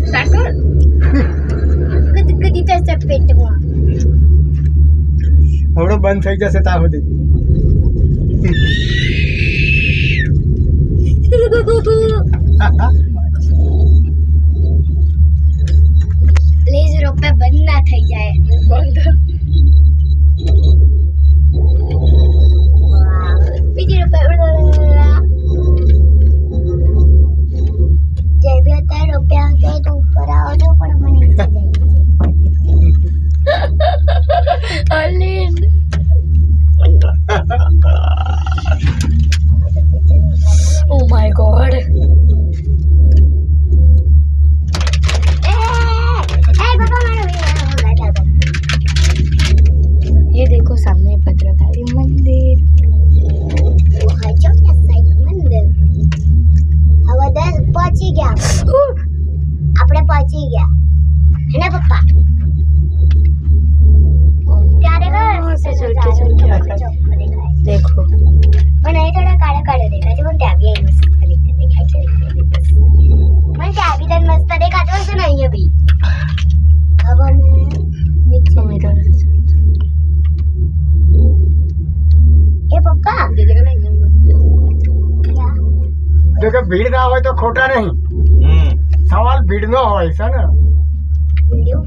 Start કર. કદી થશે પેટમાં. હવડો બંધ થઈ જશે ત્યાં સુધી. પ્લીઝ રોપે બંધ ના થઈ જાય. બંધ. બીજી રોપે જે બી અત્યારે રૂપિયા આવશે તો ઉપર આવો તો પણ મને અલીન ઓ માય ગોડ. ये देखो सामने भद्रकाली मंदिर. મંદિર હવે 10 પહોંચી ગયા. આપણે પહોંચી ગયા હે પપ્પા. ત્યારે देखो પણ અહીં થોડા કાળા કાળા દેખાય છે. પણ ત્યાં બી મસ્ત દેખાય છે. પણ ત્યાં બી તને મસ્ત દેખાતો હશે ને અહીંયા બી. હવે અમે નીચે એ પપ્પા જો કે ભીડ ના હોય તો ખોટા નહીં. સવાલ ભીડ નો હોય છે ને. વિડિયો